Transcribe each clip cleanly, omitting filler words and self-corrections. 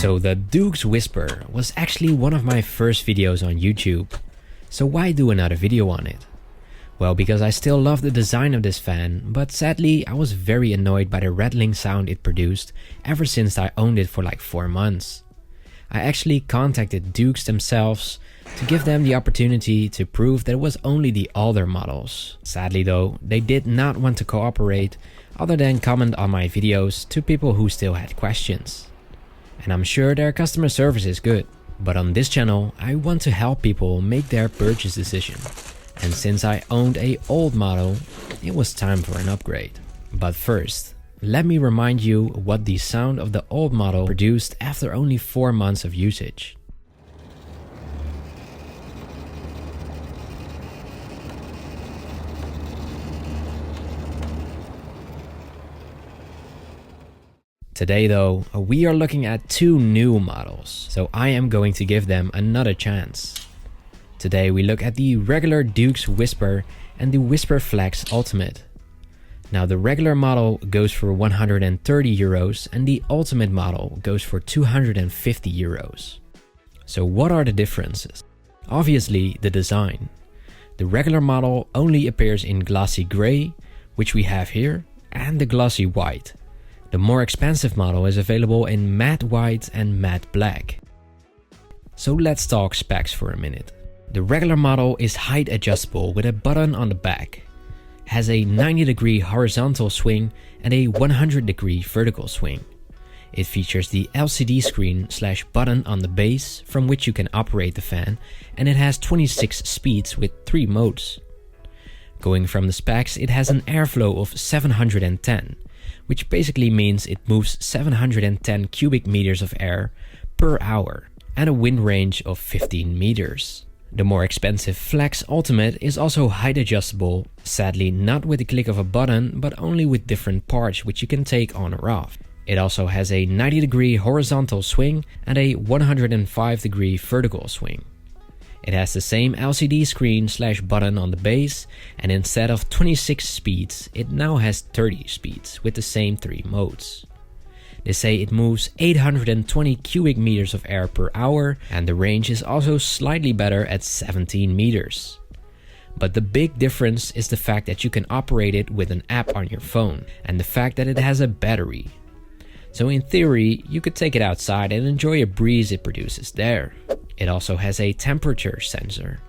So the Duux Whisper was actually one of my first videos on YouTube. So why do another video on it? Well, because I still love the design of this fan, but sadly I was very annoyed by the rattling sound it produced ever since I owned it for like 4 months. I actually contacted Duux themselves to give them the opportunity to prove that it was only the older models. Sadly though, they did not want to cooperate other than comment on my videos to people who still had questions. And I'm sure their customer service is good, but on this channel I want to help people make their purchase decision. And since I owned an old model, it was time for an upgrade. But first, let me remind you what the sound of the old model produced after only 4 months of usage. Today though, we are looking at 2 new models, so I am going to give them another chance. Today we look at the regular Duux Whisper and the Whisper Flex Ultimate. Now the regular model goes for 130 euros and the Ultimate model goes for 250 euros. So what are the differences? Obviously the design. The regular model only appears in glossy grey, which we have here, and the glossy white. The more expensive model is available in matte white and matte black. So let's talk specs for a minute. The regular model is height adjustable with a button on the back, has a 90-degree horizontal swing and a 100-degree vertical swing. It features the LCD screen / button on the base from which you can operate the fan, and it has 26 speeds with 3 modes. Going from the specs, it has an airflow of 710. Which basically means it moves 710 cubic meters of air per hour and a wind range of 15 meters. The more expensive Flex Ultimate is also height adjustable, sadly not with the click of a button but only with different parts which you can take on or off. It also has a 90-degree horizontal swing and a 105-degree vertical swing. It has the same LCD screen / button on the base, and instead of 26 speeds, it now has 30 speeds with the same 3 modes. They say it moves 820 cubic meters of air per hour, and the range is also slightly better at 17 meters. But the big difference is the fact that you can operate it with an app on your phone, and the fact that it has a battery. So in theory, you could take it outside and enjoy a breeze it produces there. It also has a temperature sensor,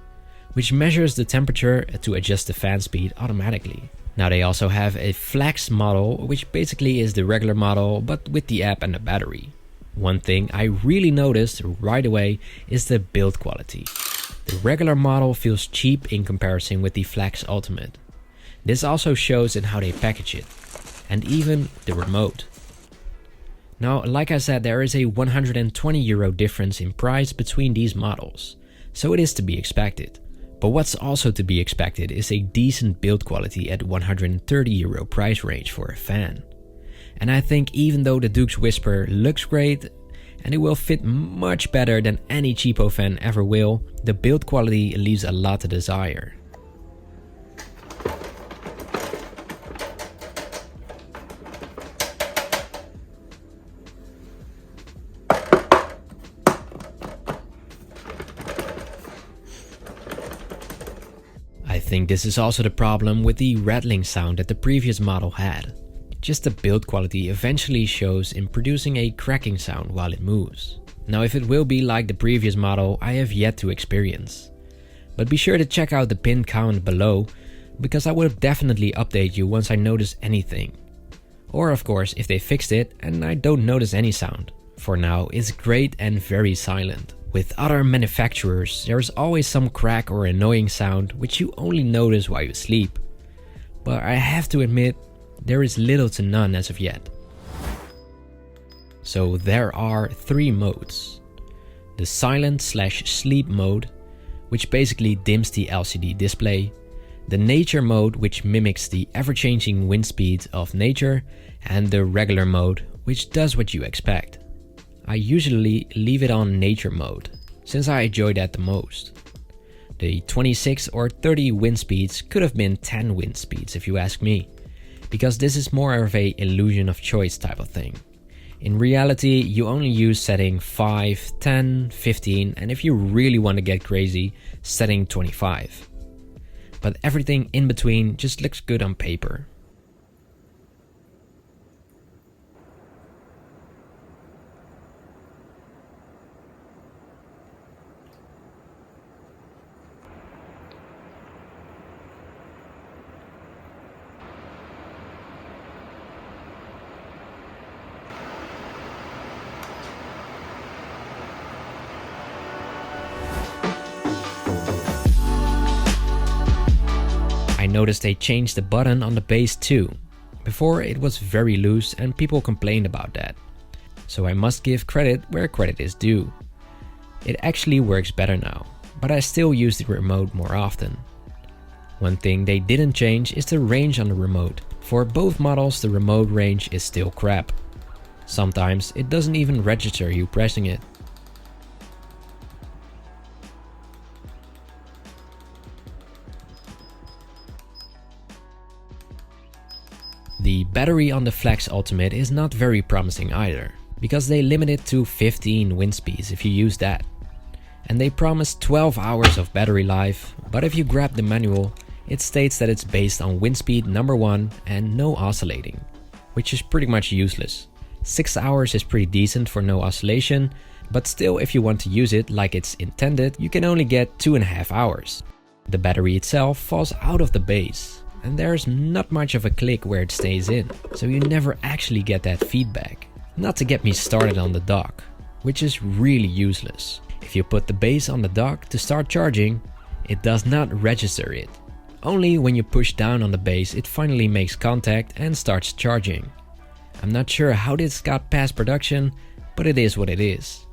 which measures the temperature to adjust the fan speed automatically. Now they also have a Flex model, which basically is the regular model but with the app and the battery. One thing I really noticed right away is the build quality. The regular model feels cheap in comparison with the Flex Ultimate. This also shows in how they package it, and even the remote. Now, like I said, there is a 120 euro difference in price between these models, so it is to be expected. But what's also to be expected is a decent build quality at 130 euro price range for a fan. And I think even though the Duux Whisper looks great and it will fit much better than any cheapo fan ever will, the build quality leaves a lot to desire. I think this is also the problem with the rattling sound that the previous model had. Just the build quality eventually shows in producing a cracking sound while it moves. Now if it will be like the previous model, I have yet to experience. But be sure to check out the pin count below, because I will definitely update you once I notice anything. Or of course if they fixed it and I don't notice any sound. For now it's great and very silent. With other manufacturers, there's always some crack or annoying sound which you only notice while you sleep. But I have to admit, there is little to none as of yet. So there are 3 modes. The silent / sleep mode, which basically dims the LCD display. The nature mode, which mimics the ever-changing wind speed of nature. And the regular mode, which does what you expect. I usually leave it on nature mode, since I enjoy that the most. The 26 or 30 wind speeds could have been 10 wind speeds if you ask me, because this is more of a illusion of choice type of thing. In reality, you only use setting 5, 10, 15, and if you really want to get crazy, setting 25. But everything in between just looks good on paper. I noticed they changed the button on the base too. Before it was very loose and people complained about that. So I must give credit where credit is due. It actually works better now, but I still use the remote more often. One thing they didn't change is the range on the remote. For both models the remote range is still crap. Sometimes it doesn't even register you pressing it. The battery on the Flex Ultimate is not very promising either, because they limit it to 15 wind speeds if you use that. And they promise 12 hours of battery life, but if you grab the manual, it states that it's based on wind speed number 1 and no oscillating, which is pretty much useless. 6 hours is pretty decent for no oscillation, but still if you want to use it like it's intended, you can only get 2.5 hours. The battery itself falls out of the base. And there's not much of a click where it stays in, so you never actually get that feedback. Not to get me started on the dock, which is really useless. If you put the base on the dock to start charging, it does not register it. Only when you push down on the base it finally makes contact and starts charging. I'm not sure how this got past production, but it is what it is.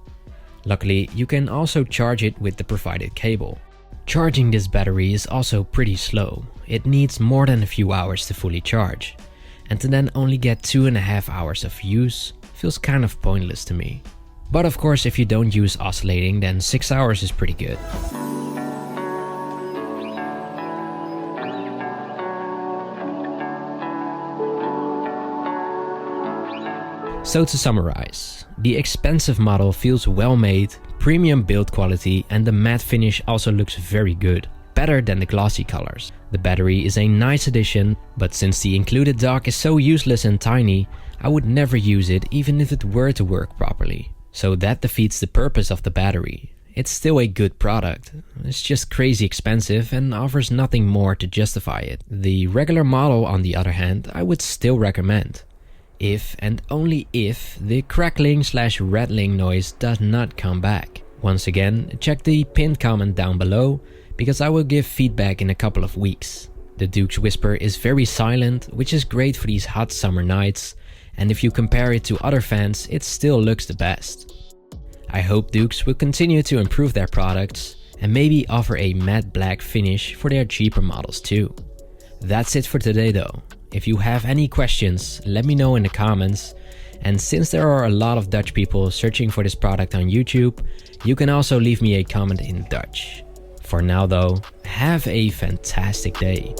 Luckily, you can also charge it with the provided cable. Charging this battery is also pretty slow. It needs more than a few hours to fully charge, and to then only get 2.5 hours of use feels kind of pointless to me. But of course if you don't use oscillating, then 6 hours is pretty good. So to summarize, the expensive model feels well made, premium build quality, and the matte finish also looks very good. Better than the glossy colors. The battery is a nice addition, but since the included dock is so useless and tiny, I would never use it even if it were to work properly. So that defeats the purpose of the battery. It's still a good product. It's just crazy expensive and offers nothing more to justify it. The regular model, on the other hand, I would still recommend. If and only if the crackling/rattling noise does not come back. Once again, check the pinned comment down below, because I will give feedback in a couple of weeks. The Duux Whisper is very silent, which is great for these hot summer nights, and if you compare it to other fans, it still looks the best. I hope Duux will continue to improve their products and maybe offer a matte black finish for their cheaper models too. That's it for today though. If you have any questions, let me know in the comments. And since there are a lot of Dutch people searching for this product on YouTube, you can also leave me a comment in Dutch. For now though, have a fantastic day.